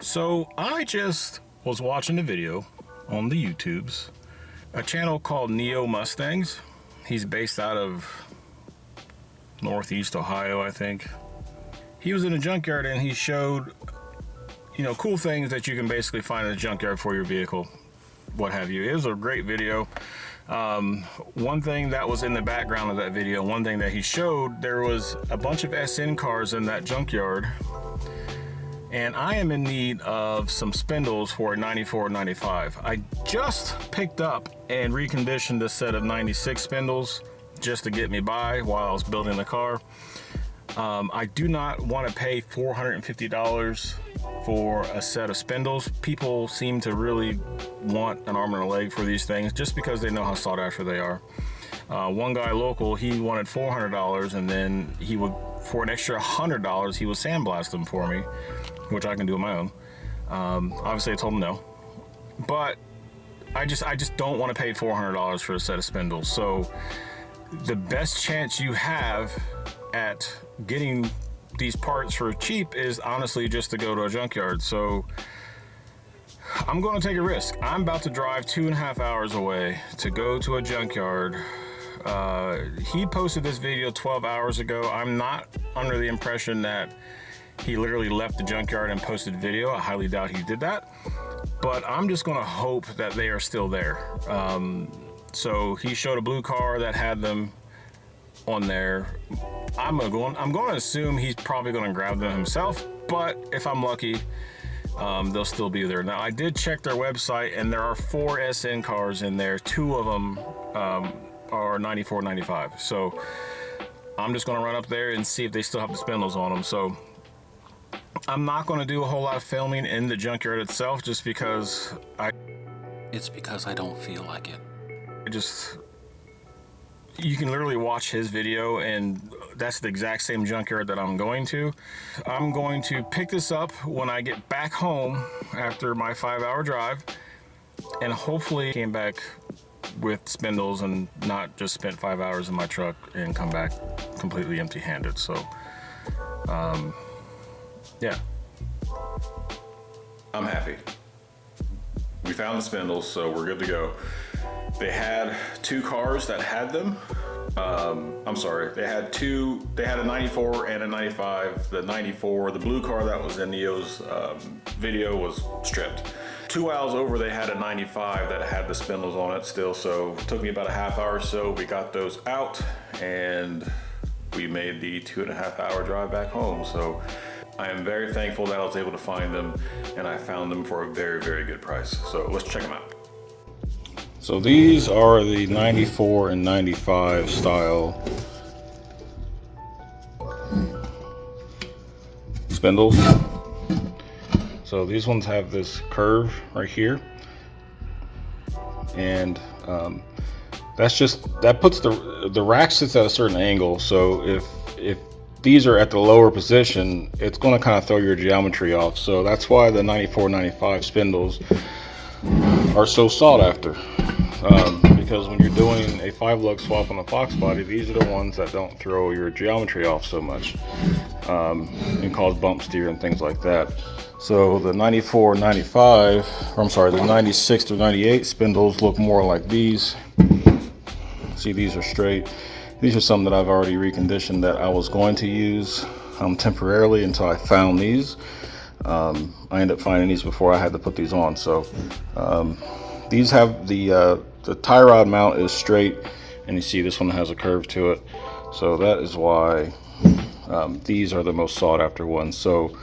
So I just was watching a video on the YouTubes, a channel called Neo Mustangs. He's based out of Northeast Ohio, I think. He was in a junkyard and he showed, cool things that you can basically find in a junkyard for your vehicle, what have you. It was a great video. One thing that was in the background of that video, one thing that he showed, there was a bunch of SN cars in that junkyard. And I am in need of some spindles for a 94 95. I just picked up and reconditioned a set of 96 spindles just to get me by while I was building the car. I do not want to pay $450 for a set of spindles. People seem to really want an arm and a leg for these things just because they know how sought after they are. One guy local, he wanted $400, and then he would, for an extra $100, he would sandblast them for me, which I can do on my own. Obviously I told him no, but I just don't want to pay $400 for a set of spindles. So the best chance you have at getting these parts for cheap is honestly just to go to a junkyard. So I'm going to take a risk. I'm about to drive 2.5 hours away to go to a junkyard. He posted this video 12 hours ago. I'm not under the impression that he literally left the junkyard and posted video. I highly doubt he did that, but I'm just gonna hope that they are still there. So he showed a blue car that had them on there. I'm gonna assume he's probably gonna grab them himself, but if I'm lucky, they'll still be there. Now I did check their website and there are 4 SN cars in there. 2 of them are 94 95. So I'm just gonna run up there and see if they still have the spindles on them. So I'm not going to do a whole lot of filming in the junkyard itself just because It's because I don't feel like it. You can literally watch his video, and that's the exact same junkyard that I'm going to. I'm going to pick this up when I get back home after my 5-hour drive, and hopefully came back with spindles and not just spent 5 hours in my truck and come back completely empty-handed. So yeah, I'm happy. We found the spindles, so we're good to go. They had 2 cars that had them. I'm sorry, they had a 94 and a 95. The 94, the blue car that was in Neo's video, was stripped. 2 hours over, they had a 95 that had the spindles on it still, so it took me about a half hour or so. We got those out, and we made the 2.5 hour drive back home. So I am very thankful that I was able to find them, and I found them for a very, very good price. So let's check them out. So these are the 94 and 95 style spindles. So these ones have this curve right here, and that puts the rack sits at a certain angle. So if these are at the lower position, it's going to kind of throw your geometry off. So that's why the 94 95 spindles are so sought after, because when you're doing a 5-lug swap on a foxbody, these are the ones that don't throw your geometry off so much and cause bump steer and things like that. So the 94 95, or I'm sorry, the 96 to 98 spindles look more like these. See, these are straight. These are some that I've already reconditioned that I was going to use temporarily until I found these. I ended up finding these before I had to put these on. So these have the tie rod mount is straight, and you see this one has a curve to it. So that is why these are the most sought after ones. So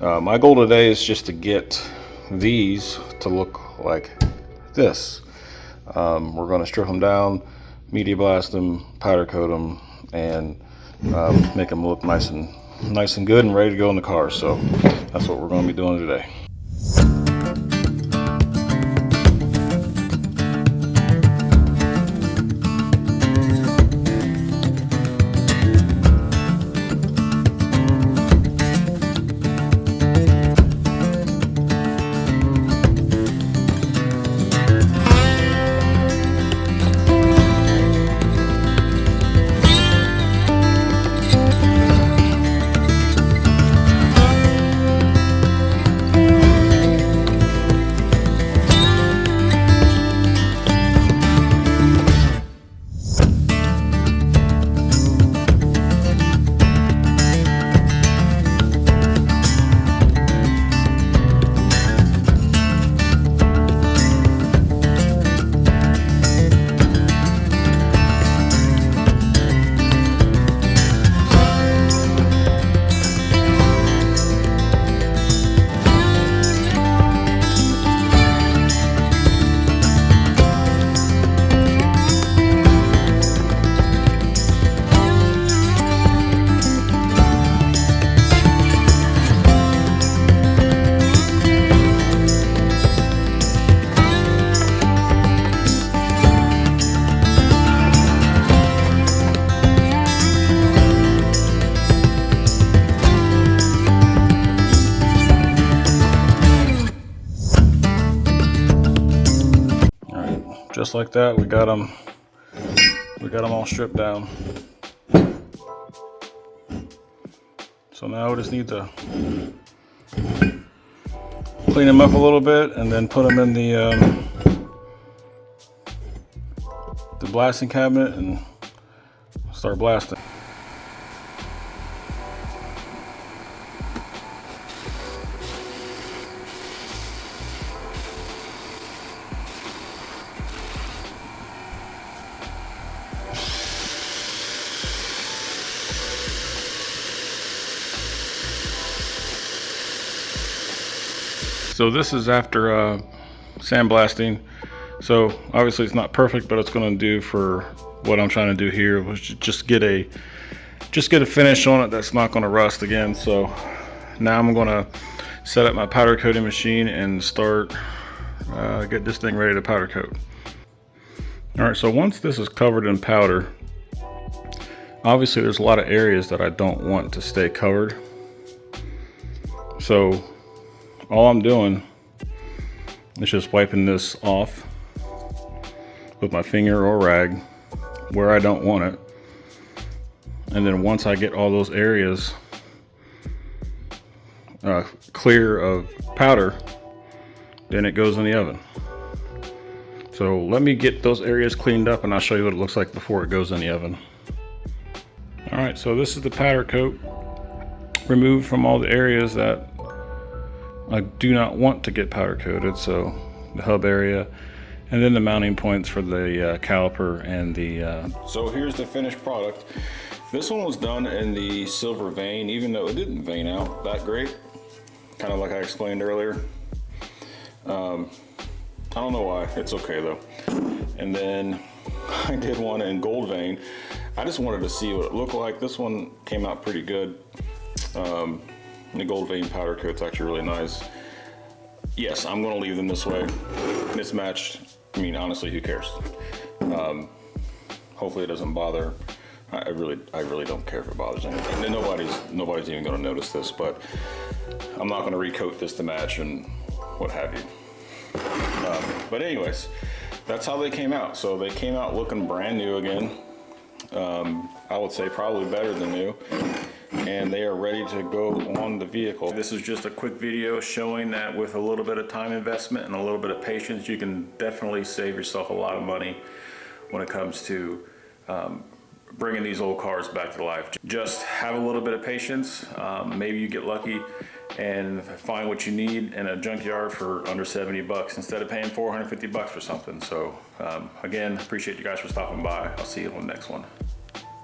my goal today is just to get these to look like this. We're going to strip them down, media blast them, powder coat them, and make them look nice and good and ready to go in the car. So that's what we're going to be doing today. just like that, we got them all stripped down. So now we just need to clean them up a little bit and then put them in the blasting cabinet and start blasting. So this is after sandblasting. So obviously it's not perfect, but it's going to do for what I'm trying to do here, which is just get a finish on it that's not going to rust again. So now I'm going to set up my powder coating machine and start get this thing ready to powder coat. All right, so once this is covered in powder, obviously there's a lot of areas that I don't want to stay covered. So all I'm doing is just wiping this off with my finger or rag where I don't want it. And then once I get all those areas clear of powder, then it goes in the oven. So let me get those areas cleaned up and I'll show you what it looks like before it goes in the oven. All right, so this is the powder coat removed from all the areas that I do not want to get powder coated. So the hub area and then the mounting points for the caliper and the... So here's the finished product. This one was done in the silver vein, even though it didn't vein out that great. Kind of like I explained earlier. I don't know why, it's okay though. And then I did one in gold vein. I just wanted to see what it looked like. This one came out pretty good. The gold vein powder coat's actually really nice. Yes, I'm gonna leave them this way. Mismatched, I mean, honestly, who cares? Hopefully it doesn't bother. I really don't care if it bothers anything. And nobody's even gonna notice this, but I'm not gonna recoat this to match and what have you. But anyways, that's how they came out. So they came out looking brand new again. I would say probably better than new. And they are ready to go on the vehicle. This is just a quick video showing that with a little bit of time investment and a little bit of patience, you can definitely save yourself a lot of money when it comes to bringing these old cars back to life. Just have a little bit of patience. Maybe you get lucky and find what you need in a junkyard for under 70 bucks instead of paying 450 bucks for something. So again, appreciate you guys for stopping by. I'll see you on the next one.